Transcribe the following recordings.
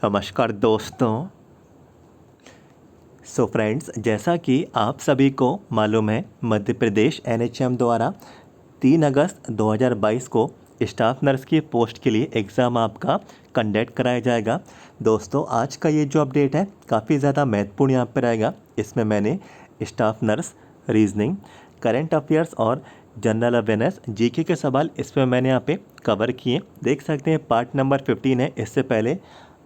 नमस्कार दोस्तों। So friends, जैसा कि आप सभी को मालूम है, मध्य प्रदेश एनएचएम द्वारा 3 अगस्त 2022 को स्टाफ नर्स की पोस्ट के लिए एग्ज़ाम आपका कंडक्ट कराया जाएगा। दोस्तों, आज का ये जो अपडेट है काफ़ी ज़्यादा महत्वपूर्ण यहाँ पर रहेगा। इसमें मैंने staff nurse, reasoning, current affairs और जनरल अवेयरनेस जीके के सवाल इसमें मैंने यहाँ पे कवर किए। देख सकते हैं पार्ट नंबर 15 है। इससे पहले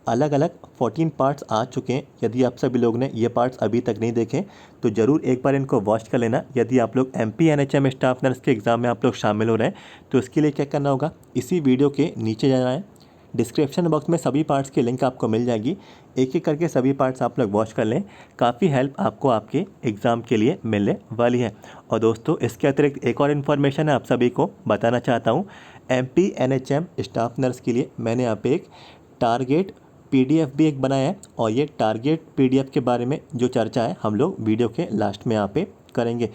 अलग अलग 14 पार्ट्स आ चुके हैं। यदि आप सभी लोग ने ये पार्ट्स अभी तक नहीं देखे तो ज़रूर एक बार इनको वॉच कर लेना। यदि आप लोग एमपी एनएचएम स्टाफ नर्स के एग्ज़ाम में आप लोग शामिल हो रहे हैं तो इसके लिए क्या करना होगा, इसी वीडियो के नीचे जाना है। डिस्क्रिप्शन बॉक्स में सभी पार्ट्स की लिंक आपको मिल जाएगी। एक एक करके सभी पार्ट्स आप लोग वॉच कर लें। काफ़ी हेल्प आपको आपके एग्ज़ाम के लिए मिलने वाली है। और दोस्तों, इसके अतिरिक्त एक और इन्फॉर्मेशन है आप सभी को बताना चाहता हूँ। एमपी एनएचएम स्टाफ नर्स के लिए मैंने यहाँ पे एक टारगेट पीडीएफ भी एक बनाया है, और ये टारगेट पीडीएफ के बारे में जो चर्चा है हम लोग वीडियो के लास्ट में यहाँ पे करेंगे।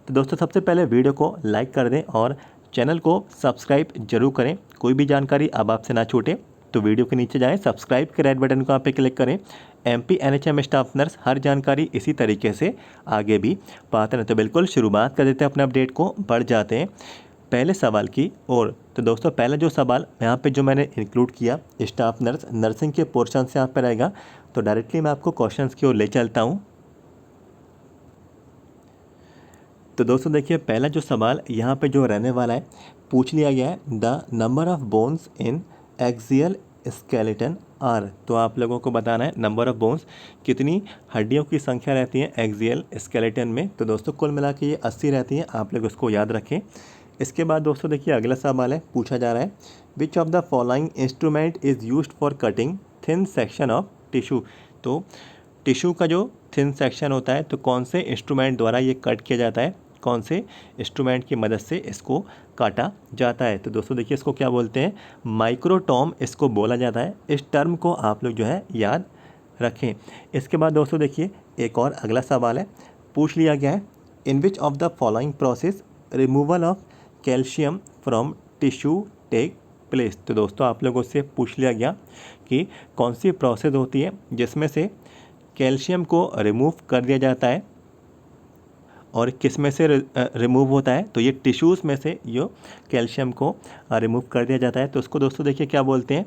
तो दोस्तों, सबसे पहले वीडियो को लाइक कर दें और चैनल को सब्सक्राइब जरूर करें। कोई भी जानकारी अब आपसे ना छूटे तो वीडियो के नीचे जाएं, सब्सक्राइब के रेड बटन को यहाँ पे क्लिक करें। एमपी एनएचएम स्टाफ नर्स हर जानकारी इसी तरीके से आगे भी पाते हैं। तो बिल्कुल शुरुआत कर देते हैं अपने अपडेट को, बढ़ जाते हैं पहले सवाल की ओर। तो दोस्तों, पहला जो सवाल यहाँ पे जो मैंने इंक्लूड किया स्टाफ नर्स नर्सिंग के पोर्शन से यहाँ पे रहेगा। तो डायरेक्टली मैं आपको क्वेश्चंस की ओर ले चलता हूँ। तो दोस्तों देखिए, पहला जो सवाल यहाँ पे जो रहने वाला है, पूछ लिया गया है the number of bones in axial skeleton are. तो आप लोगों को बताना है नंबर ऑफ बोन्स, कितनी हड्डियों की संख्या रहती है एक्सियल स्केलेटन में। तो दोस्तों, कुल मिला के ये 80 रहती हैं, आप लोग उसको याद रखें। इसके बाद दोस्तों देखिए, अगला सवाल है, पूछा जा रहा है which of the following instrument is used for cutting thin section of tissue. तो टिश्यू का जो थिन सेक्शन होता है, तो कौन से इंस्ट्रूमेंट द्वारा ये कट किया जाता है, कौन से इंस्ट्रूमेंट की मदद से इसको काटा जाता है। तो दोस्तों देखिए, इसको क्या बोलते हैं, माइक्रोटॉम इसको बोला जाता है। इस टर्म को आप लोग जो है याद रखें। इसके बाद दोस्तों देखिए, एक और अगला सवाल है, पूछ लिया गया है in which of the following process removal of calcium from tissue take place. तो दोस्तों, आप लोगों से पूछ लिया गया कि कौन सी प्रोसेस होती है जिसमें से कैल्शियम को रिमूव कर दिया जाता है, और किस में से रिमूव होता है। तो ये टिश्यूज़ में से जो कैल्शियम को रिमूव कर दिया जाता है, तो उसको दोस्तों देखिए क्या बोलते हैं।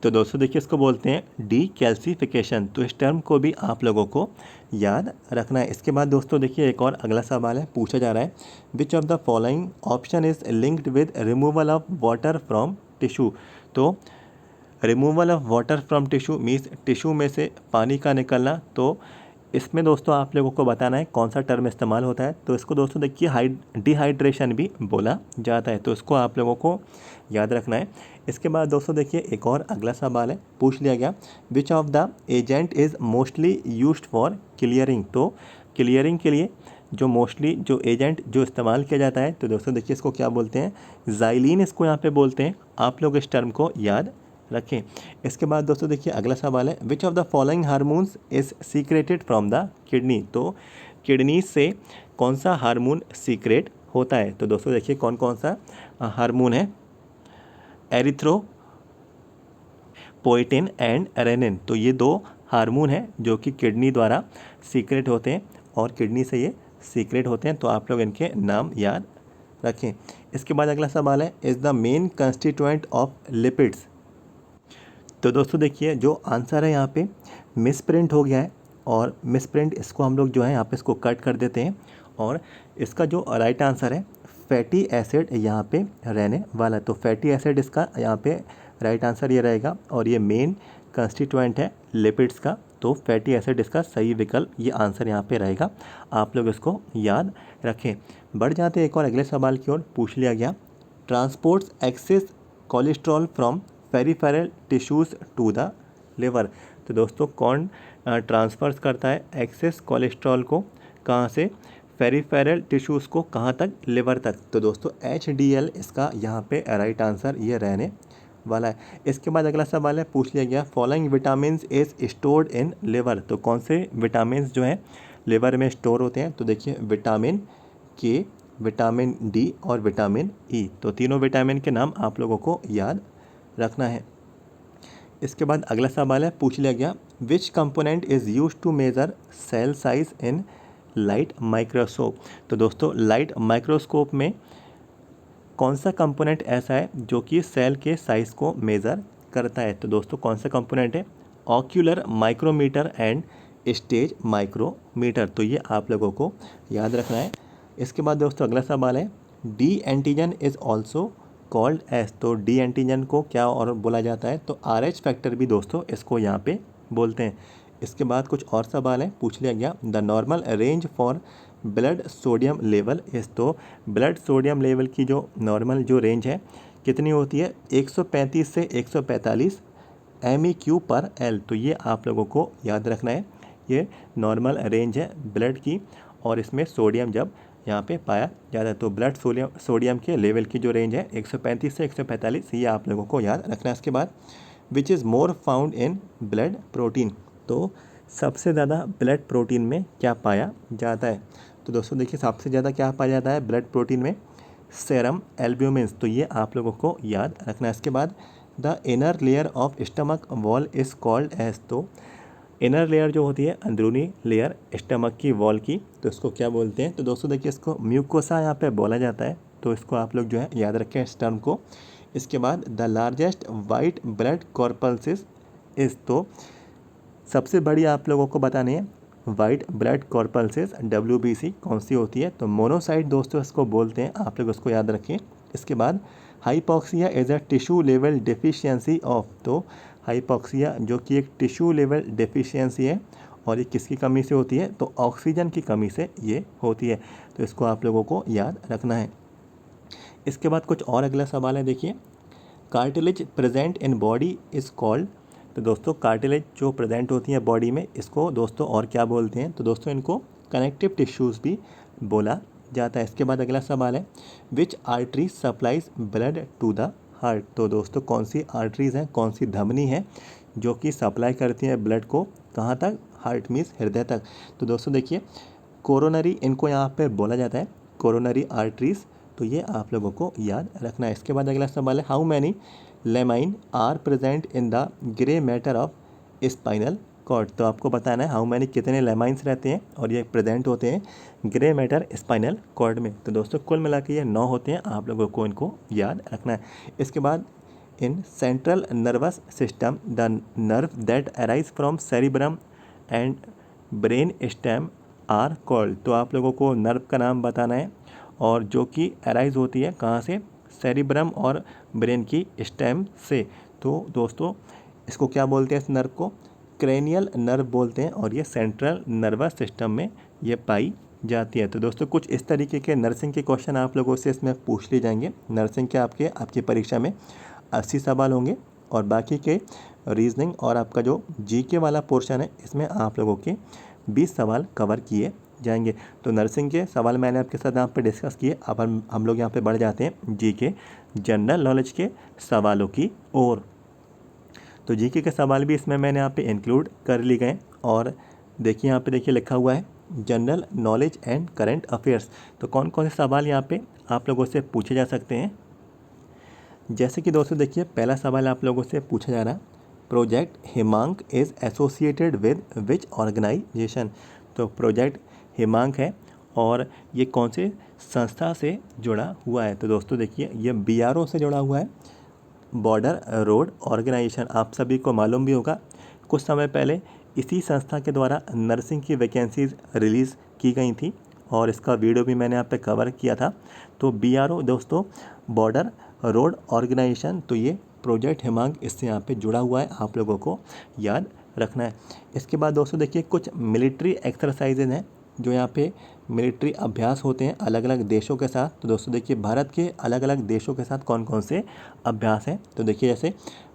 तो दोस्तों देखिए, इसको बोलते हैं डीकैल्सिफिकेशन। तो इस टर्म को भी आप लोगों को याद रखना है। इसके बाद दोस्तों देखिए, एक और अगला सवाल है, पूछा जा रहा है which of the following option is linked with removal of water from tissue. तो removal of water from tissue means tissue में से पानी का निकलना। तो इसमें दोस्तों आप लोगों को बताना है कौन सा टर्म इस्तेमाल होता है। तो इसको दोस्तों देखिए डिहाइड्रेशन भी बोला जाता है। तो इसको आप लोगों को याद रखना है। इसके बाद दोस्तों देखिए, एक और अगला सवाल है, पूछ लिया गया विच of the agent is mostly used for clearing. तो क्लियरिंग के लिए जो मोस्टली जो एजेंट जो इस्तेमाल किया जाता है, तो दोस्तों देखिए इसको क्या बोलते हैं, ज़ाइलिन इसको यहाँ पे बोलते हैं। आप लोग इस टर्म को याद रखें। इसके बाद दोस्तों देखिए, अगला सवाल है which of the following hormones is secreted from the kidney. तो किडनी से कौन सा हार्मोन सीक्रेट होता है। तो दोस्तों देखिए, कौन कौन सा हार्मोन है, एरिथ्रोपोएटिन एंड रेनिन। तो ये 2 हार्मोन हैं जो कि किडनी द्वारा सीक्रेट होते हैं, और किडनी से ये सीक्रेट होते हैं। तो आप लोग इनके नाम याद रखें। इसके बाद अगला सवाल है is the main constituent of lipids. तो दोस्तों देखिए, जो आंसर है यहाँ पे मिस प्रिंट हो गया है, और मिस प्रिंट इसको हम लोग जो है यहाँ पे इसको कट कर देते हैं, और इसका जो राइट आंसर है फैटी एसिड यहाँ पे रहने वाला है। तो फैटी एसिड इसका यहाँ पे राइट आंसर ये रहेगा, और ये मेन कंस्टिट्यूएंट है लिपिड्स का। तो फैटी एसिड इसका सही विकल्प ये आंसर यहाँ पे रहेगा। आप लोग इसको याद रखें। बढ़ जाते हैं एक और अगले सवाल की ओर। पूछ लिया गया transports excess cholesterol from peripheral tissues to the liver. तो दोस्तों, कौन ट्रांसफ़र्स करता है एक्सेस कोलेस्ट्रॉल को, कहाँ से, पेरिफेरल टिश्यूज़ को कहाँ तक, लिवर तक। तो दोस्तों HDL इसका यहाँ पे राइट आंसर ये रहने वाला है। इसके बाद अगला सवाल है, पूछ लिया गया following vitamin is stored in liver. तो कौन से विटामिन जो हैं लिवर में स्टोर होते हैं। तो देखिए, विटामिन के, विटामिन डी और विटामिन ई। तो तीनों विटामिन के नाम आप लोगों को याद रखना है। इसके बाद अगला सवाल है, पूछ लिया गया which component is use to measure cell size in light microscope. तो दोस्तों लाइट माइक्रोस्कोप में कौन सा कंपोनेंट ऐसा है जो कि सेल के साइज़ को मेज़र करता है। तो दोस्तों कौन सा कंपोनेंट है, ocular micrometer and stage micrometer. तो ये आप लोगों को याद रखना है। इसके बाद दोस्तों अगला सवाल है, D antigen is also called as. तो डी एंटीजन को क्या और बोला जाता है, तो RH फैक्टर भी दोस्तों इसको यहाँ पे बोलते हैं। इसके बाद कुछ और सवाल है, पूछ लिया गया the normal range for blood sodium level इस। तो ब्लड सोडियम लेवल की जो नॉर्मल जो रेंज है कितनी होती है, 135 से 145 MEQ/L। तो ये आप लोगों को याद रखना है, ये नॉर्मल रेंज है ब्लड की, और इसमें सोडियम जब यहाँ पे पाया जाता है तो ब्लड सोडियम के लेवल की जो रेंज है 135 से 145, ये आप लोगों को याद रखना है। इसके बाद which is more found in blood protein. तो सबसे ज़्यादा ब्लड प्रोटीन में क्या पाया जाता है। तो दोस्तों देखिए सबसे ज़्यादा क्या पाया जाता है ब्लड प्रोटीन में, सेरम एल्ब्यूमिन। तो ये आप लोगों को याद रखना है। इसके बाद the inner layer of stomach wall is called as. तो इनर लेयर जो होती है अंदरूनी लेयर स्टमक की वॉल की, तो इसको क्या बोलते हैं। तो दोस्तों देखिए इसको म्यूकोसा यहाँ पे बोला जाता है, तो इसको आप लोग जो है याद रखें इस टर्म को। इसके बाद द लार्जेस्ट वाइट ब्लड कॉर्पल्सिस इस। तो सबसे बड़ी आप लोगों को बतानी है वाइट ब्लड कॉर्पल्सिस WBC कौन सी होती है, तो मोनोसाइट दोस्तों इसको बोलते हैं, आप लोग उसको याद रखें। इसके बाद hypoxia is a tissue level deficiency of. तो हाइपॉक्सिया जो कि एक टिश्यू लेवल डेफिशिएंसी है, और ये किसकी कमी से होती है, तो ऑक्सीजन की कमी से ये होती है। तो इसको आप लोगों को याद रखना है। इसके बाद कुछ और अगला सवाल है, देखिए cartilage present in body is called. तो दोस्तों कार्टिलेज जो प्रेजेंट होती है बॉडी में, इसको दोस्तों और क्या बोलते हैं, तो दोस्तों इनको कनेक्टिव टिश्यूज़ भी बोला जाता है। इसके बाद अगला सवाल है, which artery supplies blood to the heart. तो दोस्तों कौन सी आर्टरीज़ हैं, कौन सी धमनी है जो कि सप्लाई करती हैं ब्लड को कहाँ तक, हार्ट मीन्स हृदय तक। तो दोस्तों देखिए कोरोनरी इनको यहाँ पे बोला जाता है, कोरोनरी आर्टरीज़। तो ये आप लोगों को याद रखना है। इसके बाद अगला सवाल है, how many laminae are present in the grey matter of spinal cord. तो आपको बताना है हाउ मैनी कितने लेमाइंस रहते हैं और ये प्रेजेंट होते हैं ग्रे मैटर स्पाइनल कॉर्ड में। तो दोस्तों कुल मिला के ये 9 होते हैं, आप लोगों को इनको याद रखना है। इसके बाद in central nervous system the nerve that arise from cerebrum and brain stem are called. तो आप लोगों को नर्व का नाम बताना है, और जो कि अराइज होती है कहाँ से, सेरिब्रम और ब्रेन की स्टेम से। तो दोस्तों इसको क्या बोलते हैं, इस नर्व को क्रेनियल नर्व बोलते हैं, और ये सेंट्रल नर्वस सिस्टम में ये पाई जाती है। तो दोस्तों कुछ इस तरीके के नर्सिंग के क्वेश्चन आप लोगों से इसमें पूछ लिए जाएंगे। नर्सिंग के आपकी परीक्षा में 80 सवाल होंगे, और बाकी के रीजनिंग और आपका जो GK वाला पोर्शन है इसमें आप लोगों के 20 सवाल कवर किए जाएंगे। तो नर्सिंग के सवाल मैंने आपके साथ यहाँ पे डिस्कस किए। अब हम लोग यहाँ पे बढ़ जाते हैं GK जनरल नॉलेज के सवालों की ओर। तो GK के सवाल भी इसमें मैंने यहाँ पे इंक्लूड कर लिए गए, और देखिए यहाँ पे देखिए लिखा हुआ है general knowledge and current affairs. तो कौन कौन से सवाल यहाँ पे आप लोगों से पूछे जा सकते हैं। जैसे कि दोस्तों देखिए पहला सवाल आप लोगों से पूछा जा रहा है, project Himank is associated with which organization. तो प्रोजेक्ट हिमांक है, और ये कौन से संस्था से जुड़ा हुआ है। तो दोस्तों देखिए ये BRO से जुड़ा हुआ है, बॉर्डर रोड ऑर्गेनाइजेशन। आप सभी को मालूम भी होगा कुछ समय पहले इसी संस्था के द्वारा नर्सिंग की वैकेंसीज रिलीज़ की गई थी, और इसका वीडियो भी मैंने यहाँ पे कवर किया था। तो BRO दोस्तों बॉर्डर रोड ऑर्गेनाइजेशन, तो ये प्रोजेक्ट हिमांक इससे यहाँ पे जुड़ा हुआ है, आप लोगों को याद रखना है। इसके बाद दोस्तों देखिए कुछ मिलिट्री एक्सरसाइजेज हैं जो यहाँ पे मिलिट्री अभ्यास होते हैं अलग अलग देशों के साथ। तो दोस्तों देखिए भारत के अलग अलग देशों के साथ कौन कौन से अभ्यास हैं। तो देखिए जैसे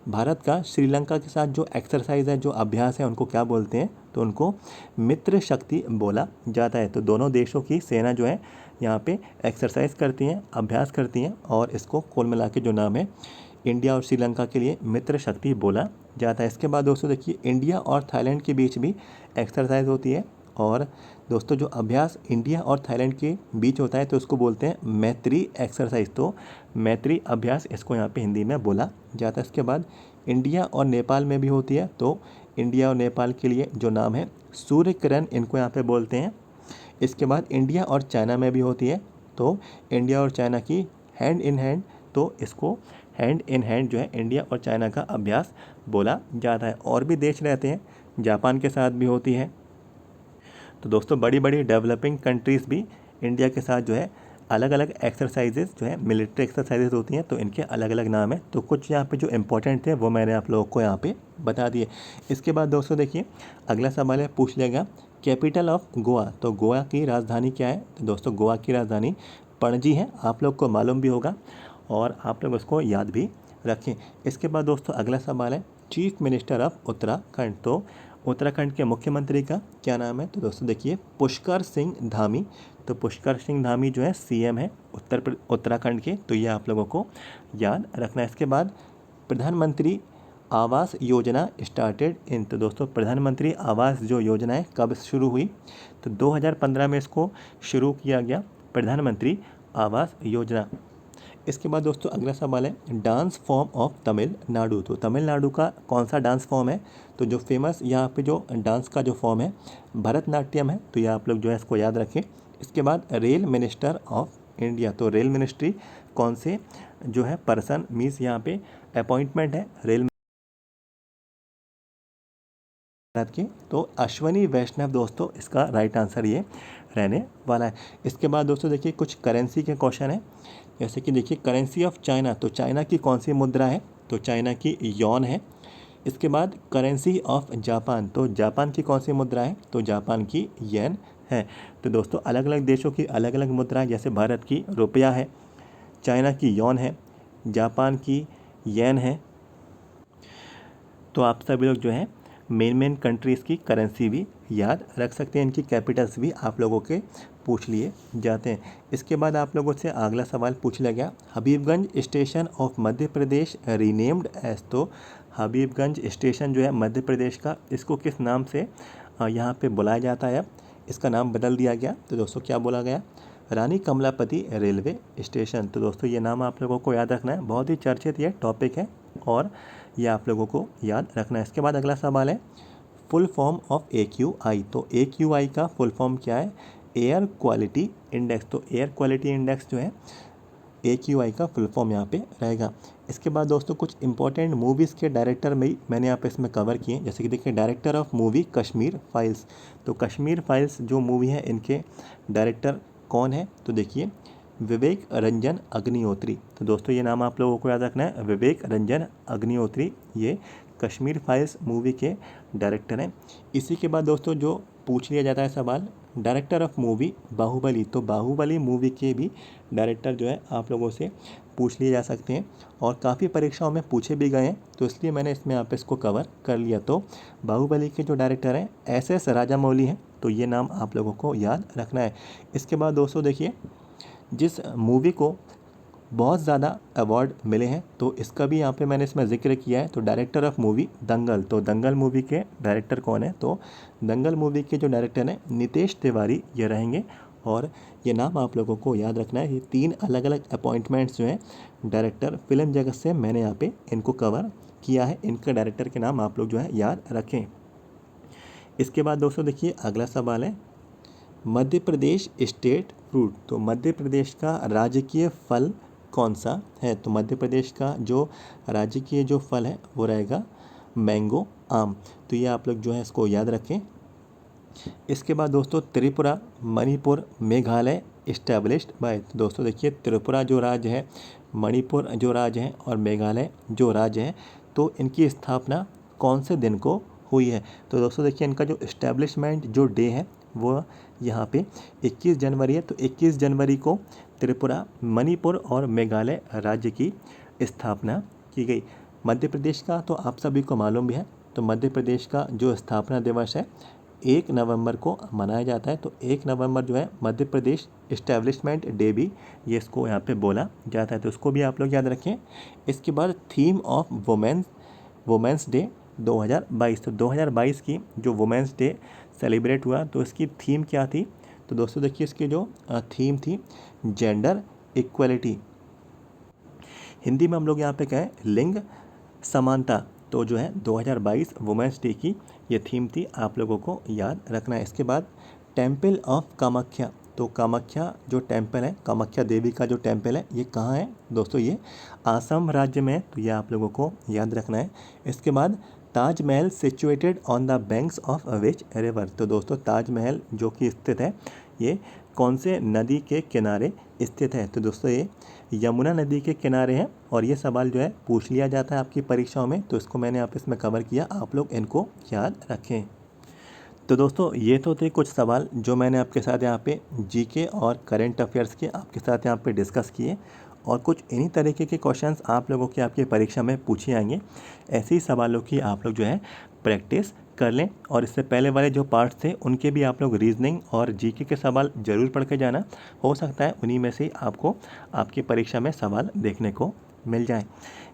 भारत का श्रीलंका के साथ जो एक्सरसाइज है, जो अभ्यास है, उनको क्या बोलते हैं, तो उनको मित्र शक्ति बोला जाता है। तो दोनों देशों की सेना जो है यहाँ पे एक्सरसाइज करती हैं, अभ्यास करती हैं, और इसको कुल मिला के जो नाम है इंडिया और श्रीलंका के लिए मित्र शक्ति बोला जाता है। इसके बाद दोस्तों देखिए इंडिया और थाईलैंड के बीच भी एक्सरसाइज होती है, और दोस्तों जो अभ्यास इंडिया और थाईलैंड के बीच होता है तो उसको बोलते हैं मैत्री एक्सरसाइज। तो मैत्री अभ्यास इसको यहाँ पे हिंदी में बोला जाता है। इसके बाद इंडिया और नेपाल में भी होती है, तो इंडिया और नेपाल के लिए जो नाम है सूर्य किरण, इनको यहाँ पे बोलते हैं। इसके बाद इंडिया और चाइना में भी होती है, तो इंडिया और चाइना की हैंड इन हैंड, तो इसको हैंड इन हैंड जो है इंडिया और चाइना का अभ्यास बोला जाता है। और भी देश रहते हैं, जापान के साथ भी होती है। तो दोस्तों बड़ी बड़ी डेवलपिंग कंट्रीज़ भी इंडिया के साथ जो है अलग अलग एक्सरसाइजेज जो है मिलिट्री एक्सरसाइजेज होती हैं, तो इनके अलग अलग नाम है। तो कुछ यहाँ पे जो इंपॉर्टेंट थे वो मैंने आप लोगों को यहाँ पे बता दिए। इसके बाद दोस्तों देखिए अगला सवाल है, पूछ लिया गया कैपिटल ऑफ गोवा, तो गोवा की राजधानी क्या है? तो दोस्तों गोवा की राजधानी पणजी है, आप लोग को मालूम भी होगा और आप लोग उसको याद भी रखें। इसके बाद दोस्तों अगला सवाल है चीफ मिनिस्टर ऑफ उत्तराखंड, तो उत्तराखंड के मुख्यमंत्री का क्या नाम है? तो दोस्तों देखिए पुष्कर सिंह धामी, तो पुष्कर सिंह धामी जो है सीएम है उत्तराखंड के, तो ये आप लोगों को याद रखना है। इसके बाद प्रधानमंत्री आवास योजना स्टार्टेड इन, तो दोस्तों प्रधानमंत्री आवास जो योजना है कब शुरू हुई? तो 2015 में इसको शुरू किया गया, प्रधानमंत्री आवास योजना। इसके बाद दोस्तों अगला सवाल है डांस फॉर्म ऑफ तमिलनाडु, तो तमिलनाडु का कौन सा डांस फॉर्म है? तो जो फेमस यहाँ पे जो डांस का जो फॉर्म है भरतनाट्यम है, तो ये आप लोग जो है इसको याद रखें। इसके बाद रेल मिनिस्टर ऑफ इंडिया, तो रेल मिनिस्ट्री कौन से जो है पर्सन मीन्स यहाँ पे अपॉइंटमेंट है रेल भारत की, तो अश्वनी वैष्णव दोस्तों इसका राइट आंसर ये रहने वाला है। इसके बाद दोस्तों देखिए कुछ करेंसी के क्वेश्चन है, जैसे कि देखिए करेंसी ऑफ चाइना, तो चाइना की कौन सी मुद्रा है? तो चाइना की यॉन है। इसके बाद करेंसी ऑफ जापान, तो जापान की कौन सी मुद्रा है? तो जापान की येन है। तो दोस्तों अलग अलग देशों की अलग अलग मुद्रा, जैसे भारत की रुपया है, चाइना की यॉन है, जापान की येन है। तो आप सभी लोग जो है मेन कंट्रीज़ की करेंसी भी याद रख सकते हैं, इनकी कैपिटल्स भी आप लोगों के पूछ लिए जाते हैं। इसके बाद आप लोगों से अगला सवाल पूछ लिया गया Habibganj station of Madhya Pradesh renamed as, तो हबीबगंज स्टेशन जो है मध्य प्रदेश का, इसको किस नाम से यहाँ पे बुलाया जाता है? इसका नाम बदल दिया गया। तो दोस्तों क्या बोला गया? रानी कमलापति रेलवे स्टेशन। तो दोस्तों ये नाम आप लोगों को याद रखना है, बहुत ही चर्चित ये टॉपिक है और ये आप लोगों को याद रखना है। इसके बाद अगला सवाल है फुल फॉर्म ऑफ AQI, तो AQI का फुल फॉर्म क्या है? एयर क्वालिटी इंडेक्स, तो एयर क्वालिटी इंडेक्स जो है AQI का फुल फॉर्म यहाँ पे रहेगा। इसके बाद दोस्तों कुछ इंपॉर्टेंट मूवीज़ के डायरेक्टर में मैंने यहाँ पे इसमें कवर किए, जैसे कि देखिए director of movie Kashmir files, तो कश्मीर फाइल्स जो मूवी है इनके डायरेक्टर कौन है? तो देखिए विवेक रंजन अग्निहोत्री, तो दोस्तों ये नाम आप लोगों को याद रखना है, विवेक रंजन अग्निहोत्री ये कश्मीर फाइल्स मूवी के डायरेक्टर हैं। इसी के बाद दोस्तों जो पूछ लिया जाता है सवाल डायरेक्टर ऑफ मूवी बाहुबली, तो बाहुबली मूवी के भी डायरेक्टर जो है आप लोगों से पूछ लिए जा सकते हैं और काफ़ी परीक्षाओं में पूछे भी गए हैं, तो इसलिए मैंने इसमें यहाँ पे इसको कवर कर लिया। तो बाहुबली के जो डायरेक्टर हैं SS राजामौली हैं, तो ये नाम आप लोगों को याद रखना है। इसके बाद दोस्तों देखिए जिस मूवी को बहुत ज़्यादा अवार्ड मिले हैं, तो इसका भी यहाँ पे मैंने इसमें जिक्र किया है, तो डायरेक्टर ऑफ मूवी दंगल, तो दंगल मूवी के डायरेक्टर कौन है? तो दंगल मूवी के जो डायरेक्टर हैं नितेश तिवारी ये रहेंगे और ये नाम आप लोगों को याद रखना है। ये 3 अलग अलग अपॉइंटमेंट्स जो हैं डायरेक्टर फिल्म जगत से मैंने यहाँ पे इनको कवर किया है, इनका डायरेक्टर के नाम आप लोग जो है याद रखें। इसके बाद दोस्तों देखिए अगला सवाल है मध्य प्रदेश स्टेट फ्रूट, तो मध्य प्रदेश का राजकीय फल कौन सा है? तो मध्य प्रदेश का जो राजकीय जो फल है वो रहेगा मैंगो आम, तो ये आप लोग जो है इसको याद रखें। इसके बाद दोस्तों त्रिपुरा मणिपुर मेघालय इस्टेब्लिश्ड बाय, तो दोस्तों देखिए त्रिपुरा जो राज्य है, मणिपुर जो राज्य है और मेघालय जो राज्य है, तो इनकी स्थापना कौन से दिन को हुई है? तो दोस्तों देखिए इनका जो इस्टेब्लिशमेंट जो डे है वो यहाँ पे 21 जनवरी है, तो 21 जनवरी को त्रिपुरा मणिपुर और मेघालय राज्य की स्थापना की गई। मध्य प्रदेश का तो आप सभी को मालूम भी है, तो मध्य प्रदेश का जो स्थापना दिवस है 1 नवंबर को मनाया जाता है, तो 1 नवंबर जो है मध्य प्रदेश इस्टेब्लिशमेंट डे भी ये इसको यहाँ पे बोला जाता है, तो उसको भी आप लोग याद रखें। इसके बाद थीम ऑफ वुमेंस डे 2022, तो 2022 की जो वुमेंस डे सेलिब्रेट हुआ तो इसकी थीम क्या थी? तो दोस्तों देखिए इसकी जो थीम थी जेंडर इक्वलिटी, हिंदी में हम लोग यहाँ पे कहें लिंग समानता, तो जो है 2022 वुमेंस डे की ये थीम थी, आप लोगों को याद रखना है। इसके बाद टेम्पल ऑफ कामाख्या, तो कामाख्या जो टेम्पल है, कामाख्या देवी का जो टेम्पल है, ये कहाँ है दोस्तों? ये आसाम राज्य में है, तो ये आप लोगों को याद रखना है। इसके बाद Taj Mahal situated on the banks of which river, तो दोस्तों ताजमहल जो कि स्थित है ये कौन से नदी के किनारे स्थित है? तो दोस्तों ये यमुना नदी के किनारे है, और ये सवाल जो है पूछ लिया जाता है आपकी परीक्षाओं में, तो इसको मैंने आप इसमें कवर किया, आप लोग इनको याद रखें। तो दोस्तों ये तो थे कुछ सवाल जो मैंने आपके साथ यहाँ पे जीके और करंट अफेयर्स के आपके साथ यहाँ पे डिस्कस किए, और कुछ इन्हीं तरीके के क्वेश्चंस आप लोगों की आपकी परीक्षा में पूछे आएंगे। ऐसे ही सवालों की आप लोग जो है प्रैक्टिस कर लें, और इससे पहले वाले जो पार्ट्स थे उनके भी आप लोग रीजनिंग और जीके के सवाल ज़रूर पढ़ के जाना, हो सकता है उन्हीं में से आपको आपकी परीक्षा में सवाल देखने को मिल जाए।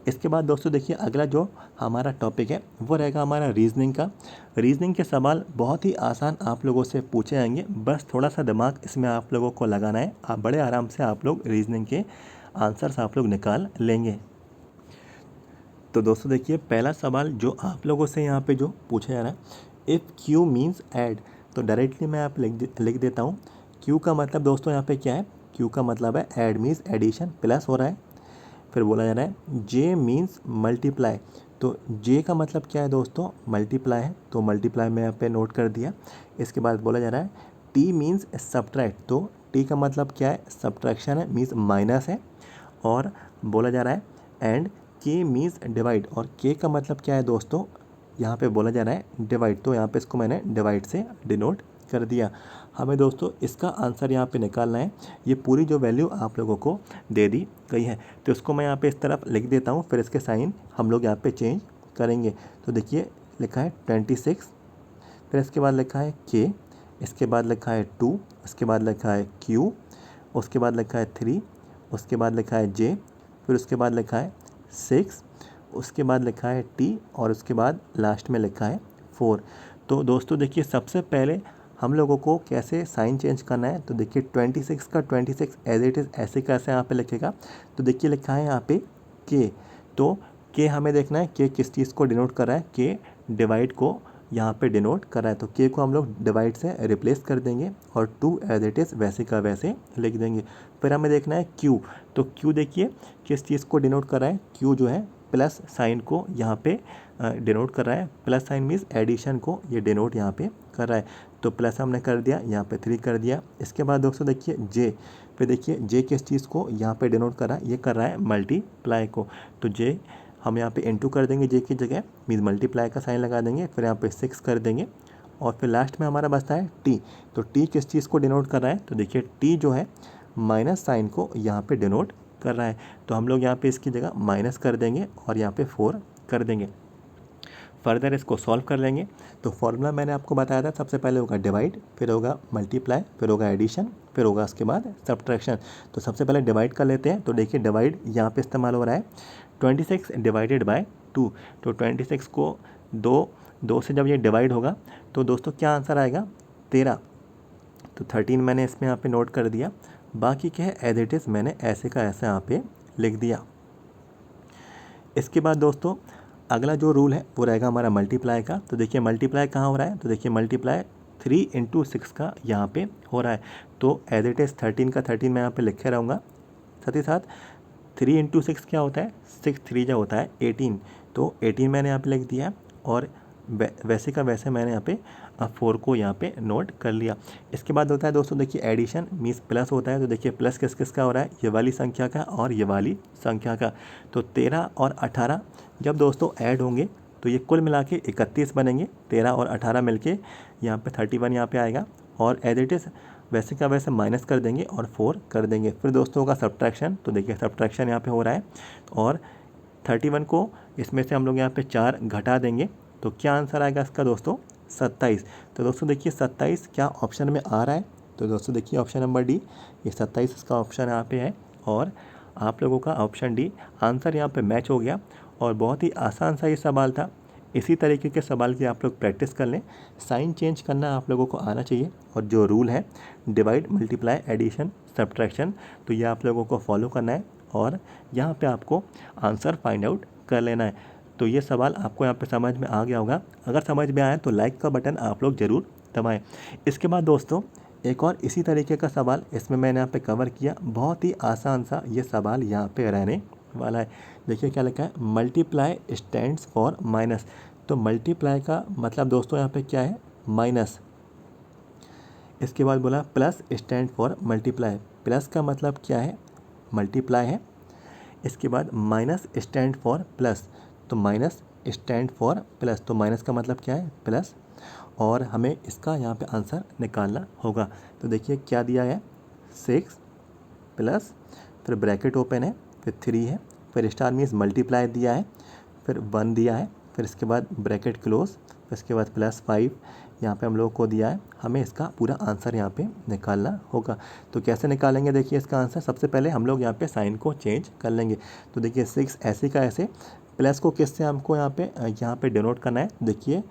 इसके बाद दोस्तों देखिए अगला जो हमारा टॉपिक है वो रहेगा हमारा रीजनिंग का। रीजनिंग के सवाल बहुत ही आसान आप लोगों से पूछे जाएंगे, बस थोड़ा सा दिमाग इसमें आप लोगों को लगाना है, आप बड़े आराम से आप लोग रीजनिंग के आंसर्स आप लोग निकाल लेंगे। तो दोस्तों देखिए पहला सवाल जो आप लोगों से यहाँ पे जो पूछा जा रहा है, इफ़ क्यू मीन्स ऐड, तो डायरेक्टली मैं आप लिख देता हूँ। क्यू का मतलब दोस्तों यहाँ पे क्या है? क्यू का मतलब है ऐड मीन्स एडिशन, प्लस हो रहा है। फिर बोला जा रहा है जे मीन्स मल्टीप्लाई, तो जे का मतलब क्या है दोस्तों? मल्टीप्लाई है, तो मल्टीप्लाई मैं यहाँ पे नोट कर दिया। इसके बाद बोला जा रहा है टी मीन्स सब्ट्रैक्ट, तो टी का मतलब क्या है? सब्ट्रैक्शन है, मीन्स माइनस है। और बोला जा रहा है एंड के मीन्स डिवाइड, और के का मतलब क्या है दोस्तों? यहाँ पे बोला जा रहा है डिवाइड, तो यहाँ पे इसको मैंने डिवाइड से डिनोट कर दिया। हमें दोस्तों इसका आंसर यहाँ पे निकालना है, ये पूरी जो वैल्यू आप लोगों को दे दी गई है, तो इसको मैं यहाँ पे इस तरफ लिख देता हूँ, फिर इसके साइन हम लोग यहाँ पे चेंज करेंगे। तो देखिए लिखा है 26, फिर इसके बाद लिखा है के, इसके बाद लिखा है 2, उसके बाद लिखा है क्यू, उसके बाद लिखा है 3, उसके बाद लिखा है जे, फिर उसके बाद लिखा है 6, उसके बाद लिखा है टी, और उसके बाद लास्ट में लिखा है 4। तो दोस्तों देखिए सबसे पहले हम लोगों को कैसे साइन चेंज करना है, तो देखिए 26 का 26 एज इट इज़ ऐसे कैसे यहाँ पे लिखेगा, तो देखिए लिखा है यहाँ पे के, तो के हमें देखना है के किस चीज़ को डिनोट कर रहा है, के डिवाइड को यहाँ पे डिनोट कर रहा है, तो के को हम लोग डिवाइड से रिप्लेस कर देंगे और 2 एज इट इज़ वैसे का वैसे लिख देंगे। फिर हमें देखना है क्यू, तो क्यू देखिए किस चीज़ को डिनोट कर रहा है, क्यू जो है प्लस साइन को यहाँ पे डिनोट कर रहा है, प्लस साइन मीन्स एडिशन को ये डिनोट यहाँ पे कर रहा है, तो प्लस हमने कर दिया, यहाँ पे 3 कर दिया। इसके बाद दोस्तों देखिए जे, फिर देखिए जे किस चीज़ को यहाँ पे डिनोट कर रहा है, ये कर रहा है मल्टीप्लाई को, तो जे हम यहाँ पे इनटू कर देंगे जे की जगह, मीन्स मल्टीप्लाई का साइन लगा देंगे, फिर यहाँ पे 6 कर देंगे, और फिर लास्ट में हमारा बचता है टी, तो टी किस चीज़ को डिनोट कर रहा है, तो देखिए टी जो है माइनस साइन को यहाँ पे डिनोट कर रहा है, तो हम लोग यहाँ पे इसकी जगह माइनस कर देंगे और यहाँ पे 4 कर देंगे। फर्दर इसको सॉल्व कर लेंगे, तो फॉर्मूला मैंने आपको बताया था, सबसे पहले होगा डिवाइड, फिर होगा मल्टीप्लाई, फिर होगा एडिशन, फिर होगा उसके बाद सब्ट्रैक्शन। तो सबसे पहले डिवाइड कर लेते हैं, तो देखिए डिवाइड यहाँ पे इस्तेमाल हो रहा है 26 डिवाइडेड बाय 2, तो 26 को दो से जब ये डिवाइड होगा तो दोस्तों क्या आंसर आएगा? 13, तो 13 मैंने इसमें यहाँ पे नोट कर दिया, बाकी क्या है एज इट इज़ मैंने ऐसे का ऐसे यहाँ पे लिख दिया। इसके बाद दोस्तों अगला जो रूल है वो रहेगा हमारा मल्टीप्लाई का, तो देखिए मल्टीप्लाई कहाँ हो रहा है, तो देखिए मल्टीप्लाई 3 × 6 का यहाँ पे हो रहा है, तो एज इट इज़ 13 का 13 मैं यहाँ पे लिखे रहूँगा, साथ ही साथ 3 × 6 क्या होता है, 6 3 जो होता है 18, तो 18 मैंने यहाँ पे लिख दिया, और वैसे का वैसे मैंने यहाँ पे 4 को यहाँ पे नोट कर लिया। इसके बाद होता है दोस्तों देखिए एडिशन मीन्स प्लस होता है, तो देखिए प्लस किस किस का हो रहा है, ये वाली संख्या का और ये वाली संख्या का, तो 13 और 18 जब दोस्तों ऐड होंगे तो ये कुल मिला के 31 बनेंगे, 13 और 18 मिलके यहाँ पे 31 यहाँ पे आएगा, और एज इट इज़ वैसे का वैसे माइनस कर देंगे और 4 कर देंगे। फिर दोस्तों होगा सब्ट्रैक्शन, तो देखिए सब्ट्रैक्शन यहाँ पे हो रहा है, और 31 को इसमें से हम लोग यहाँ पे 4 घटा देंगे, तो क्या आंसर आएगा इसका दोस्तों? 27। तो दोस्तों देखिए 27 क्या ऑप्शन में आ रहा है, तो दोस्तों देखिए ऑप्शन नंबर डी, ये 27 इसका ऑप्शन यहाँ पे है, और आप लोगों का ऑप्शन डी आंसर यहाँ पे मैच हो गया, और बहुत ही आसान सा ये सवाल था। इसी तरीके के सवाल की आप लोग प्रैक्टिस कर लें, साइन चेंज करना आप लोगों को आना चाहिए, और जो रूल है डिवाइड मल्टीप्लाई एडिशन सब्ट्रैक्शन, तो ये आप लोगों को फॉलो करना है, और यहाँ पे आपको आंसर फाइंड आउट कर लेना है। तो ये सवाल आपको यहाँ पे समझ में आ गया होगा। अगर समझ में आया तो लाइक का बटन आप लोग ज़रूर दबाएं। इसके बाद दोस्तों एक और इसी तरीके का सवाल इसमें मैंने यहाँ पे कवर किया, बहुत ही आसान सा ये सवाल यहाँ पे रहने वाला है। देखिए क्या लिखा है, मल्टीप्लाई स्टैंड्स फॉर माइनस। तो मल्टीप्लाई का मतलब दोस्तों यहाँ पे क्या है, माइनस। इसके बाद बोला plus stand for multiply. Plus का मतलब क्या है, मल्टीप्लाई है। इसके बाद माइनस स्टैंड फॉर प्लस, तो माइनस स्टैंड फॉर प्लस, तो माइनस का मतलब क्या है, प्लस। और हमें इसका यहाँ पे आंसर निकालना होगा। तो देखिए क्या दिया है, 6 प्लस, फिर ब्रैकेट ओपन है, फिर 3 है, फिर स्टार मीन्स मल्टीप्लाई दिया है, फिर 1 दिया है, फिर इसके बाद ब्रैकेट क्लोज, फिर इसके बाद प्लस 5 यहाँ पे हम लोगों को दिया है। हमें इसका पूरा आंसर यहाँ पे निकालना होगा। तो कैसे निकालेंगे, देखिए इसका आंसर सबसे पहले हम लोग यहाँ पे साइन को चेंज कर लेंगे। तो देखिए 6 ऐसे का ऐसे, प्लस को किससे हमको यहाँ पे डिनोट करना है, देखिए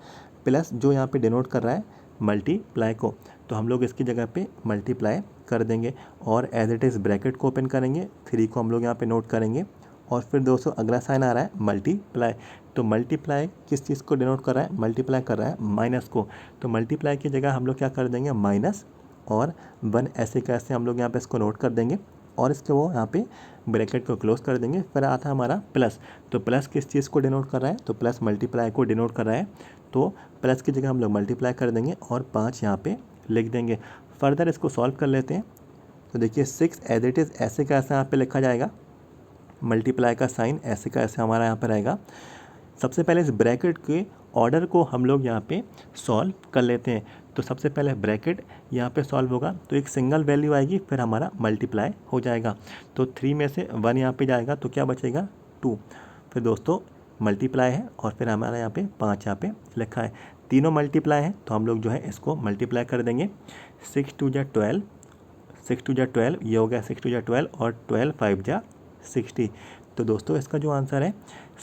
प्लस जो यहाँ पे डिनोट कर रहा है मल्टीप्लाई को, तो हम लोग इसकी जगह पे मल्टीप्लाई कर देंगे और एज इट इज़ ब्रैकेट को ओपन करेंगे, 3 को हम लोग यहाँ पे नोट करेंगे और फिर दोस्तों अगला साइन आ रहा है मल्टीप्लाई। तो मल्टीप्लाई किस चीज़ को डिनोट कर रहा है, मल्टीप्लाई कर रहा है माइनस को। तो मल्टीप्लाई की जगह हम लोग क्या कर देंगे, माइनस और 1 ऐसे कैसे हम लोग यहाँ पे इसको नोट कर देंगे और इसके वो यहाँ पे ब्रैकेट को क्लोज कर देंगे। फिर आता है हमारा प्लस। तो प्लस किस चीज़ को डिनोट कर रहा है, तो प्लस मल्टीप्लाई को डिनोट कर रहा है। तो प्लस की जगह हम लोग मल्टीप्लाई कर देंगे और 5 यहाँ पे लिख देंगे। फर्दर इसको सॉल्व कर लेते हैं। तो देखिए 6 एज इट इज़ ऐसे का ऐसे यहाँ पे लिखा जाएगा, मल्टीप्लाई का साइन ऐसे का ऐसे हमारा यहाँ पर रहेगा। सबसे पहले इस ब्रैकेट के ऑर्डर को हम लोग यहाँ पे सॉल्व कर लेते हैं। तो सबसे पहले ब्रैकेट यहाँ पे सॉल्व होगा तो एक सिंगल वैल्यू आएगी, फिर हमारा मल्टीप्लाई हो जाएगा। तो 3 में से 1 यहाँ पे जाएगा तो क्या बचेगा, 2। फिर दोस्तों मल्टीप्लाई है और फिर हमारा यहाँ पे 5 यहाँ पे लिखा है। तीनों मल्टीप्लाई है तो हम लोग जो है इसको मल्टीप्लाई कर देंगे। 6 2 जा 12, 6 2 जा 12, ये हो गया 6 2 जा 12 और 12 5 जा 60। तो दोस्तों इसका जो आंसर है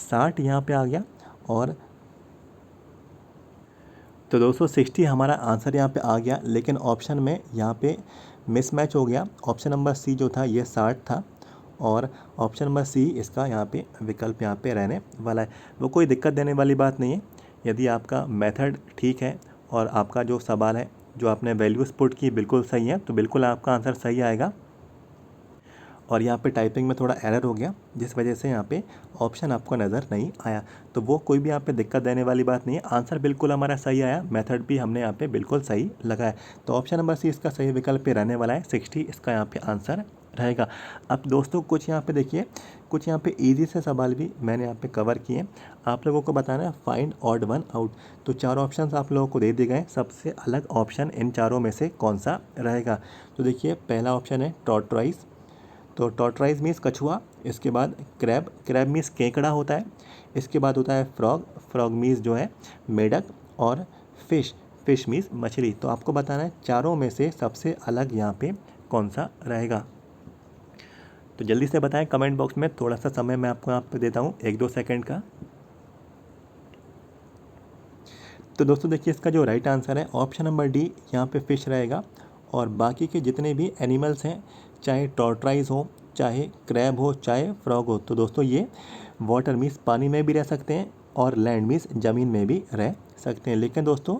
60 यहाँ पे आ गया। और तो दोस्तों 60 हमारा आंसर यहाँ पे आ गया, लेकिन ऑप्शन में यहाँ पे मिसमैच हो गया। ऑप्शन नंबर सी जो था ये 60 था और ऑप्शन नंबर सी इसका यहाँ पे विकल्प यहाँ पे रहने वाला है। वो कोई दिक्कत देने वाली बात नहीं है। यदि आपका मेथड ठीक है और आपका जो सवाल है, जो आपने वैल्यूज़ पुट की बिल्कुल सही है, तो बिल्कुल आपका आंसर सही आएगा। और यहाँ पे टाइपिंग में थोड़ा एरर हो गया जिस वजह से यहाँ पे ऑप्शन आपको नज़र नहीं आया। तो वो कोई भी यहाँ पे दिक्कत देने वाली बात नहीं है। आंसर बिल्कुल हमारा सही आया, मेथड भी हमने यहाँ पे बिल्कुल सही लगाया। तो ऑप्शन नंबर सी इसका सही विकल्प पे रहने वाला है। 60 इसका यहाँ पे आंसर रहेगा। अब दोस्तों कुछ यहाँ पे देखिए, कुछ यहाँ पे ईजी से सवाल भी मैंने यहाँ पे कवर किए। आप लोगों को बताना है फाइंड ऑड वन आउट। तो 4 ऑप्शन आप लोगों को दे दिए गए, सबसे अलग ऑप्शन इन चारों में से कौन सा रहेगा। तो देखिए पहला ऑप्शन है टॉर्टोइज। तो टॉर्टोइज मीन्स कछुआ। इसके बाद क्रैब, क्रैब मीन्स केकड़ा होता है। इसके बाद होता है फ्रॉग, फ्रॉग मीन्स जो है मेढक। और फिश, फिश मीन्स मछली। तो आपको बताना है चारों में से सबसे अलग यहाँ पे कौन सा रहेगा। तो जल्दी से बताएं कमेंट बॉक्स में, थोड़ा सा समय मैं आपको यहाँ पे देता हूँ 1-2 सेकंड का। तो दोस्तों देखिए इसका जो राइट आंसर है ऑप्शन नंबर डी, यहाँ पे फिश रहेगा। और बाकी के जितने भी एनिमल्स हैं, चाहे टॉर्टोइज हो, चाहे क्रैब हो, चाहे फ्रॉग हो, तो दोस्तों ये वाटर मीन्स पानी में भी रह सकते हैं और लैंड मीन्स ज़मीन में भी रह सकते हैं। लेकिन दोस्तों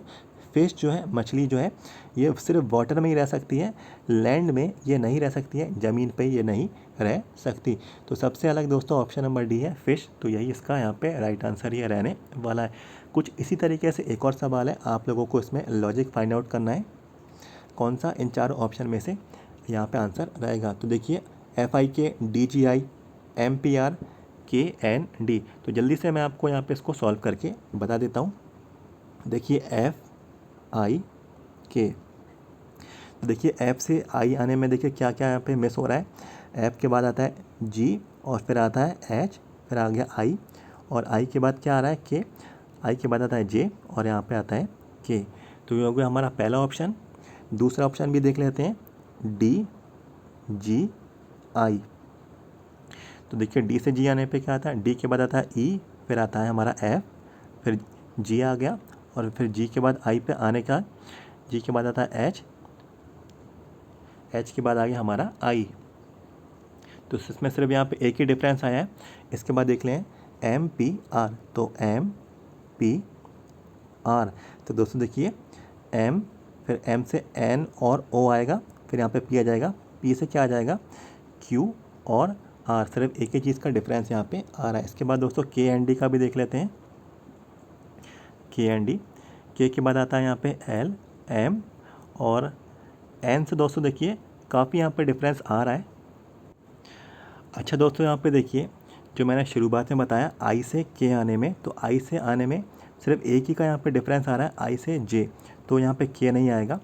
फिश जो है, मछली जो है, ये सिर्फ वाटर में ही रह सकती है, लैंड में ये नहीं रह सकती है, ज़मीन पे ये नहीं रह सकती। तो सबसे अलग दोस्तों ऑप्शन नंबर डी है फिश। तो यही इसका यहाँ पे राइट आंसर ये रहने वाला है। कुछ इसी तरीके से एक और सवाल है, आप लोगों को इसमें लॉजिक फाइंड आउट करना है कौन सा इन चारों ऑप्शन में से यहाँ पे आंसर रहेगा। तो देखिए FIK, DGI, MPR, KND। तो जल्दी से मैं आपको यहाँ पे इसको सॉल्व करके बता देता हूँ। देखिए FIK, तो देखिए F से I आने में देखिए क्या क्या यहाँ पे मिस हो रहा है। F के बाद आता है G और फिर आता है H, फिर आ गया I और I के बाद क्या आ रहा है K, I के बाद आता है J और यहाँ पे आता है K। तो ये हो गया हमारा पहला ऑप्शन। दूसरा ऑप्शन भी देख लेते हैं, DGI। तो देखिए D से G आने पे क्या आता है, D के बाद आता है E, फिर आता है हमारा F, फिर G आ गया और फिर G के बाद I पे आने का, G के बाद आता है H, H के बाद आ गया हमारा I। तो इसमें सिर्फ यहाँ पे एक ही डिफरेंस आया है। इसके बाद देख लें MPR, तो MPR। तो दोस्तों देखिए M, फिर M से N और O आएगा, फिर यहाँ पे P आ जाएगा, P से क्या आ जाएगा Q और R। सिर्फ एक ही चीज़ का डिफरेंस यहाँ पे आ रहा है। इसके बाद दोस्तों KND का भी देख लेते हैं। KND, K के बाद आता है यहाँ पे L, M और N से दोस्तों देखिए काफ़ी यहाँ पे डिफरेंस आ रहा है। अच्छा दोस्तों यहाँ पे देखिए जो मैंने शुरुआत में बताया I से K आने में, तो I से आने में सिर्फ एक ही का यहाँ पे डिफरेंस आ रहा है, I से J, तो यहाँ पे K नहीं आएगा।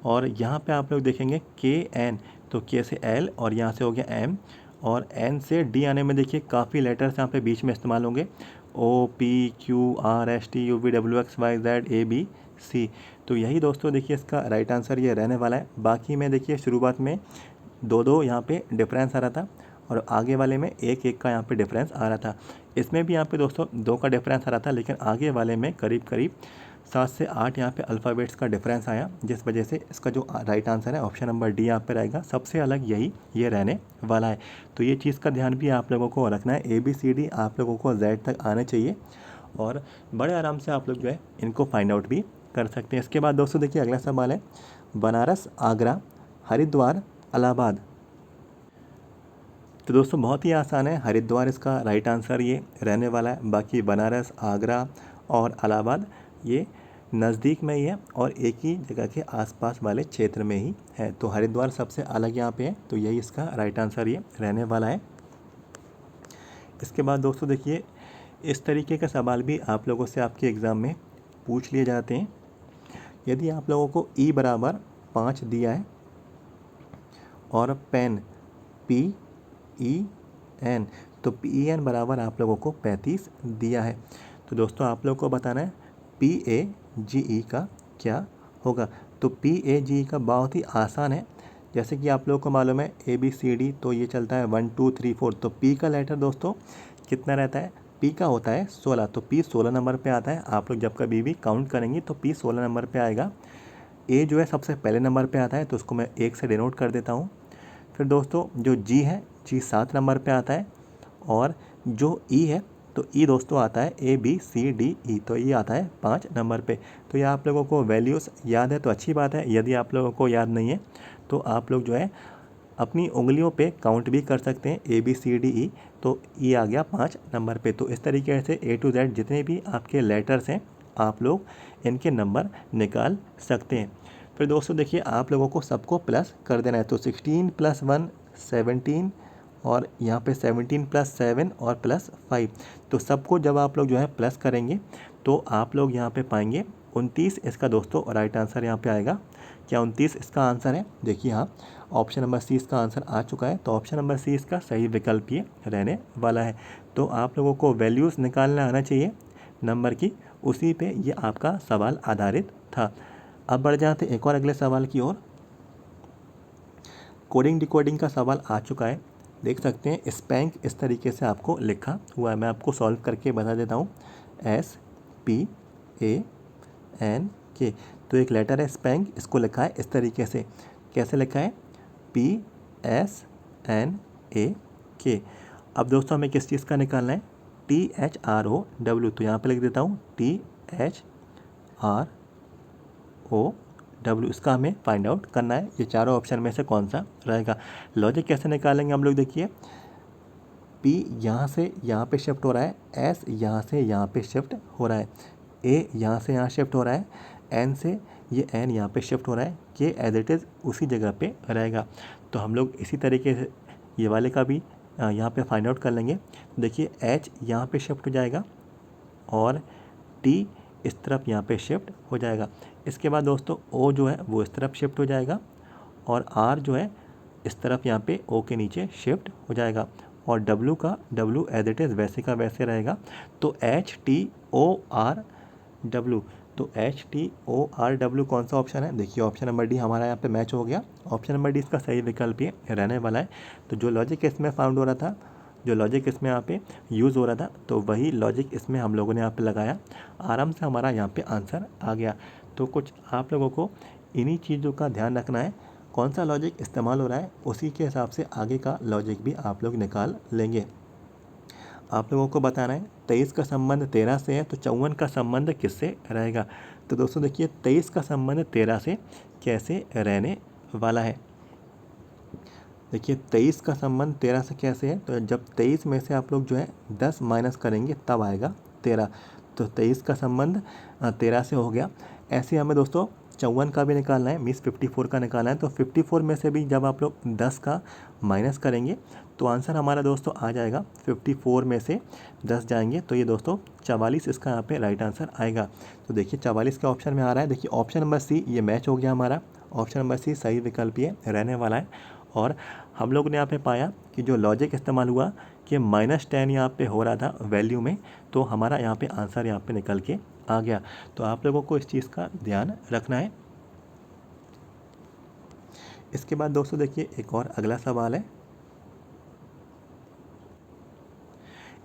और यहाँ पे आप लोग देखेंगे KN, तो K से L और यहाँ से हो गया M, और N से D आने में देखिए काफ़ी लेटर्स यहाँ पे बीच में इस्तेमाल होंगे, O P Q R S T U V W X Y Z A B C। तो यही दोस्तों देखिए इसका राइट आंसर ये रहने वाला है। बाकी में देखिए शुरुआत में दो यहाँ पे डिफरेंस आ रहा था और आगे वाले में एक एक का यहाँ पे डिफरेंस आ रहा था। इसमें भी यहाँ पे दोस्तों 2 का डिफरेंस आ रहा था, लेकिन आगे वाले में करीब करीब 7 से 8 यहाँ पे अल्फ़ाबेट्स का डिफरेंस आया, जिस वजह से इसका जो राइट आंसर है ऑप्शन नंबर डी यहाँ पे रहेगा। सबसे अलग यही ये रहने वाला है। तो ये चीज़ का ध्यान भी आप लोगों को रखना है। ABCD आप लोगों को Z तक आने चाहिए और बड़े आराम से आप लोग जो है इनको फाइंड आउट भी कर सकते हैं। इसके बाद दोस्तों देखिए अगला सवाल है, बनारस, आगरा, हरिद्वार, इलाहाबाद। तो दोस्तों बहुत ही आसान है, हरिद्वार इसका राइट आंसर ये रहने वाला है। बाकी बनारस, आगरा और इलाहाबाद ये नज़दीक में ही है और एक ही जगह के आसपास वाले क्षेत्र में ही है। तो हरिद्वार सबसे अलग यहाँ पे है, तो यही इसका राइट आंसर ये रहने वाला है। इसके बाद दोस्तों देखिए इस तरीके का सवाल भी आप लोगों से आपके एग्ज़ाम में पूछ लिए जाते हैं। यदि आप लोगों को E बराबर 5 दिया है और पेन PEN, तो PEN बराबर आप लोगों को 35 दिया है। तो दोस्तों आप लोगों को बताना है PAGE का क्या होगा। तो PAGE का बहुत ही आसान है, जैसे कि आप लोगों को मालूम है ABCD, तो ये चलता है 1 2 3 4। तो P का लेटर दोस्तों कितना रहता है, P का होता है 16, तो P 16 नंबर पे आता है। आप लोग जब कभी भी काउंट करेंगे तो P 16 नंबर पे आएगा। A जो है सबसे पहले नंबर पे आता है, तो उसको मैं 1 से डिनोट कर देता हूँ। फिर दोस्तों जो G है, G 7 नंबर पे आता है। और जो E है, तो E दोस्तों आता है ABCDE, तो ये आता है 5 नंबर पे। तो ये आप लोगों को वैल्यूज़ याद है तो अच्छी बात है। यदि आप लोगों को याद नहीं है तो आप लोग जो है अपनी उंगलियों पे काउंट भी कर सकते हैं ABCDE, तो E आ गया 5 नंबर पे। तो इस तरीके से A to Z जितने भी आपके लेटर्स हैं आप लोग इनके नंबर निकाल सकते हैं। फिर दोस्तों देखिए आप लोगों को सबको प्लस कर देना है, तो 16 + 1 17 और यहाँ पे 17 + 7 और +5। तो सबको जब आप लोग जो है प्लस करेंगे तो आप लोग यहाँ पे पाएंगे 29। इसका दोस्तों राइट आंसर यहाँ पे आएगा। क्या 29 इसका आंसर है? देखिए हाँ, ऑप्शन नंबर C इसका आंसर आ चुका है, तो ऑप्शन नंबर C इसका सही विकल्प ये रहने वाला है। तो आप लोगों को वैल्यूज़ निकालना आना चाहिए नंबर की, उसी पे ये आपका सवाल आधारित था। अब बढ़ जाते एक और अगले सवाल की ओर। कोडिंग डिकोडिंग का सवाल आ चुका है, देख सकते हैं स्पैंक इस तरीके से आपको लिखा हुआ है। मैं आपको सॉल्व करके बता देता हूँ, SPANK। तो एक लेटर है स्पैंक, इसको लिखा है इस तरीके से। कैसे लिखा है? PSNAK। अब दोस्तों हमें किस चीज़ का निकालना है? THROW, तो यहाँ पे लिख देता हूँ THROW। इसका हमें फाइंड आउट करना है ये चारों ऑप्शन में से कौन सा रहेगा। लॉजिक कैसे निकालेंगे हम लोग, देखिए P यहाँ से यहाँ पे शिफ्ट हो रहा है, S यहाँ से यहाँ पे शिफ्ट हो रहा है, A यहाँ से यहाँ शिफ्ट हो रहा है, N से ये N यहाँ पे शिफ्ट हो रहा है, K एज इट इज़ उसी जगह पे रहेगा। तो हम लोग इसी तरीके से ये वाले का भी यहाँ पे फाइंड आउट कर लेंगे। देखिए H यहाँ पे शिफ्ट हो जाएगा और T इस तरफ यहाँ पे शिफ्ट हो जाएगा। इसके बाद दोस्तों O जो है वो इस तरफ शिफ्ट हो जाएगा और R जो है इस तरफ यहाँ पे O के नीचे शिफ्ट हो जाएगा और W का W एज इट इज़ वैसे का वैसे रहेगा। तो HTORW, तो HTORW कौन सा ऑप्शन है? देखिए ऑप्शन नंबर डी हमारा यहाँ पे मैच हो गया। ऑप्शन नंबर डी इसका सही विकल्प ये रहने वाला है। तो जो लॉजिक इसमें फाउंड हो रहा था, जो लॉजिक इसमें यहाँ पे यूज़ हो रहा था, तो वही लॉजिक इसमें हम लोगों ने यहाँ पे लगाया, आराम से हमारा यहाँ पे आंसर आ गया। तो कुछ आप लोगों को इन्हीं चीज़ों का ध्यान रखना है, कौन सा लॉजिक इस्तेमाल हो रहा है, उसी के हिसाब से आगे का लॉजिक भी आप लोग निकाल लेंगे। आप लोगों को बताना है 23 का संबंध 13 से है तो 54 का संबंध किससे रहेगा। तो दोस्तों देखिए 23 का संबंध 13 से कैसे रहने वाला है। देखिए 23 का संबंध 13 से कैसे है, तो जब 23 में से आप लोग जो है 10 माइनस करेंगे तब आएगा 13। तो 23 का संबंध 13 से हो गया। ऐसे हमें दोस्तों 54 का भी निकालना है, मीन्स 54 का निकालना है। तो 54 में से भी जब आप लोग 10 का माइनस करेंगे तो आंसर हमारा दोस्तों आ जाएगा 54 में से 10 जाएंगे तो ये दोस्तों 44 इसका यहाँ पे राइट आंसर आएगा। तो देखिए 44 के ऑप्शन में आ रहा है। देखिए ऑप्शन नंबर सी ये मैच हो गया हमारा, ऑप्शन नंबर सी सही विकल्प ये रहने वाला है। और हम लोग ने यहाँ पे पाया कि जो लॉजिक इस्तेमाल हुआ कि -10 यहाँ पे हो रहा था वैल्यू में, तो हमारा यहाँ पे आंसर यहाँ पे निकल के आ गया। तो आप लोगों को इस चीज़ का ध्यान रखना है। इसके बाद दोस्तों देखिए एक और अगला सवाल है।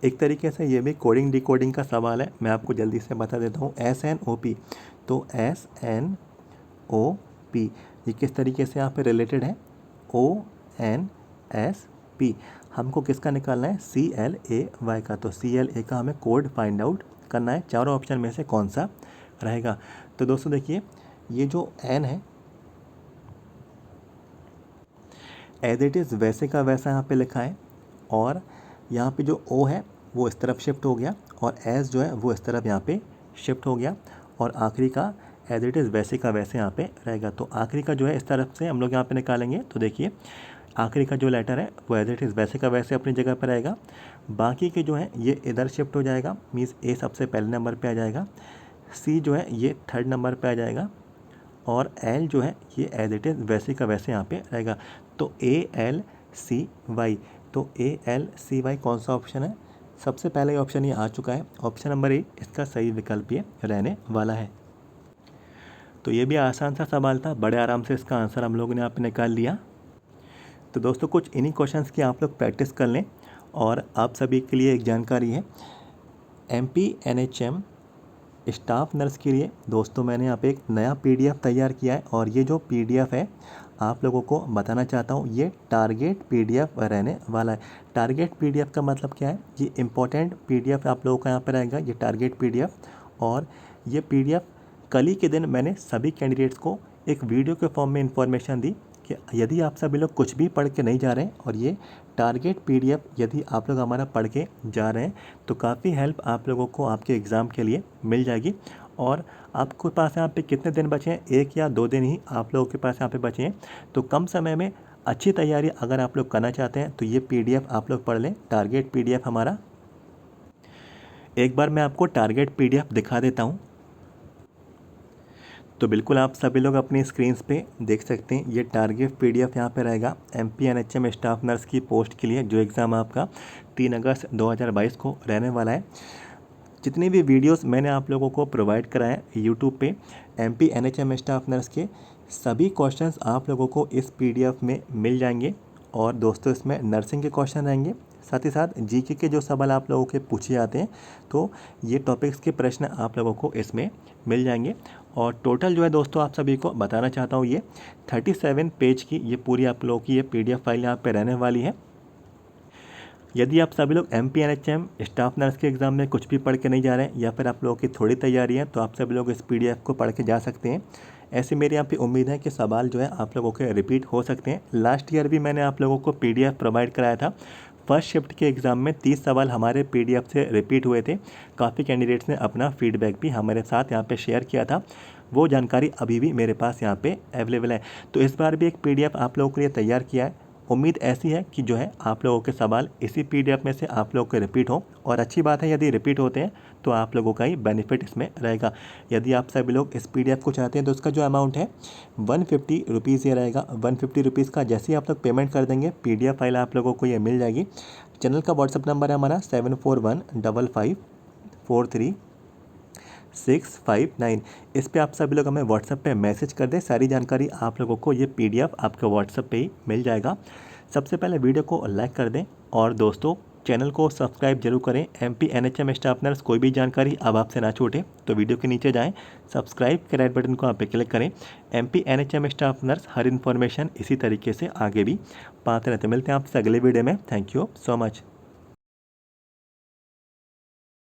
एक तरीके से ये भी कोडिंग डिकोडिंग का सवाल है, मैं आपको जल्दी से बता देता हूँ। SNOP, तो SNOP ये किस तरीके से यहाँ पे रिलेटेड है। ONSP हमको किसका निकालना है, CLAY का। तो CLA का हमें कोड फाइंड आउट करना है। चारों ऑप्शन में से कौन सा रहेगा। तो दोस्तों देखिए ये जो N है एज इट इज़ वैसे का वैसा यहाँ पे लिखा है, और यहाँ पे जो O है वो इस तरफ शिफ्ट हो गया, और S जो है वो इस तरफ यहाँ पे शिफ्ट हो गया, और आखिरी का एज इट इज़ वैसे का वैसे यहाँ पे रहेगा। तो आखिरी का जो है इस तरफ से हम लोग यहाँ पे निकालेंगे। तो देखिए आखिरी का जो लेटर है वो एज इट इज़ वैसे का वैसे अपनी जगह पर रहेगा। बाकी के जो है ये इधर शिफ्ट हो जाएगा, मीन्स A सबसे पहले नंबर पे आ जाएगा, C जो है ये थर्ड नंबर पे आ जाएगा, और L जो है ये एज इट इज़ वैसे का वैसे यहाँ पे रहेगा। तो ALCY, तो ALCY कौन सा ऑप्शन है, सबसे पहले ऑप्शन ये आ चुका है, ऑप्शन नंबर ए इसका सही विकल्प ये रहने वाला है। तो ये भी आसान सा सवाल था, बड़े आराम से इसका आंसर हम लोगों ने यहाँ पे निकाल लिया। तो दोस्तों कुछ इन्हीं क्वेश्चंस की आप लोग प्रैक्टिस कर लें। और आप सभी के लिए एक जानकारी है, MP NHM स्टाफ नर्स के लिए दोस्तों मैंने यहाँ पे एक नया PDF तैयार किया है, और ये जो PDF है आप लोगों को बताना चाहता हूँ, ये टारगेट PDF रहने वाला है। टारगेट PDF का मतलब क्या है, ये इम्पोर्टेंट PDF आप लोगों का यहाँ पर रहेगा, ये टारगेट PDF। और ये PDF कल ही के दिन मैंने सभी कैंडिडेट्स को एक वीडियो के फॉर्म में इंफॉर्मेशन दी कि यदि आप सभी लोग कुछ भी पढ़ के नहीं जा रहे हैं, और ये टारगेट PDF यदि आप लोग हमारा पढ़ के जा रहे हैं तो काफ़ी हेल्प आप लोगों को आपके एग्ज़ाम के लिए मिल जाएगी। और आपके पास यहाँ पे कितने दिन बचे हैं, 1 या 2 दिन ही आप लोगों के पास यहाँ पे बचे हैं। तो कम समय में अच्छी तैयारी अगर आप लोग करना चाहते हैं तो ये PDF आप लोग पढ़ लें, टारगेट PDF हमारा। एक बार मैं आपको टारगेट PDF दिखा देता हूँ। तो बिल्कुल आप सभी लोग अपनी स्क्रीन्स पे देख सकते हैं, ये टारगेट PDF यहाँ पे रहेगा MP NHM स्टाफ नर्स की पोस्ट के लिए, जो एग्ज़ाम आपका 3 अगस्त 2022 को रहने वाला है। जितनी भी वीडियोस मैंने आप लोगों को प्रोवाइड कराए हैं यूट्यूब पे MP NHM स्टाफ नर्स के, सभी क्वेश्चंस आप लोगों को इस PDF में मिल जाएंगे। और दोस्तों इसमें नर्सिंग के क्वेश्चन रहेंगे, साथ ही साथ GK के जो सवाल आप लोगों के पूछे जाते हैं, तो ये टॉपिक्स के प्रश्न आप लोगों को इसमें मिल जाएंगे। और टोटल जो है दोस्तों आप सभी को बताना चाहता हूँ, ये 37 पेज की ये पूरी आप लोगों की ये PDF फाइल यहाँ पे रहने वाली है। यदि आप सभी लोग MP NHM स्टाफ नर्स के एग्ज़ाम में कुछ भी पढ़ के नहीं जा रहे हैं, या फिर आप लोगों की थोड़ी तैयारी है, तो आप सभी लोग इस PDF को पढ़ के जा सकते हैं। ऐसे मेरी यहाँ पे उम्मीद है कि सवाल जो है आप लोगों के रिपीट हो सकते हैं। लास्ट ईयर भी मैंने आप लोगों को PDF प्रोवाइड कराया था। फर्स्ट शिफ्ट के एग्ज़ाम में 30 सवाल हमारे PDF से रिपीट हुए थे। काफ़ी कैंडिडेट्स ने अपना फीडबैक भी हमारे साथ यहाँ पे शेयर किया था, वो जानकारी अभी भी मेरे पास यहाँ पे अवेलेबल है। तो इस बार भी एक PDF आप लोगों के लिए तैयार किया है। उम्मीद ऐसी है कि जो है आप लोगों के सवाल इसी PDF में से आप लोगों के रिपीट हो, और अच्छी बात है यदि रिपीट होते हैं तो आप लोगों का ही बेनिफिट इसमें रहेगा। यदि आप सभी लोग इस PDF को चाहते हैं तो उसका जो अमाउंट है 150 रुपीज़ ये रहेगा। 150 रुपीज़ का जैसे ही आप लोग पेमेंट कर देंगे PDF फाइल आप लोगों को ये मिल जाएगी। चैनल का व्हाट्सअप नंबर है हमारा 7415543659। इस पे आप सभी लोग हमें व्हाट्सएप पे मैसेज कर दें, सारी जानकारी आप लोगों को ये PDF आपके व्हाट्सएप पे ही मिल जाएगा। सबसे पहले वीडियो को लाइक कर दें, और दोस्तों चैनल को सब्सक्राइब जरूर करें। MP NHM स्टाफ नर्स कोई भी जानकारी अब आपसे ना छूटे तो वीडियो के नीचे जाएं, सब्सक्राइब के रेड बटन को आप पे क्लिक करें। MP NHM स्टाफ नर्स हर इन्फॉर्मेशन इसी तरीके से आगे भी पाते रहते। मिलते हैं आपसे अगले वीडियो में। Thank you so much.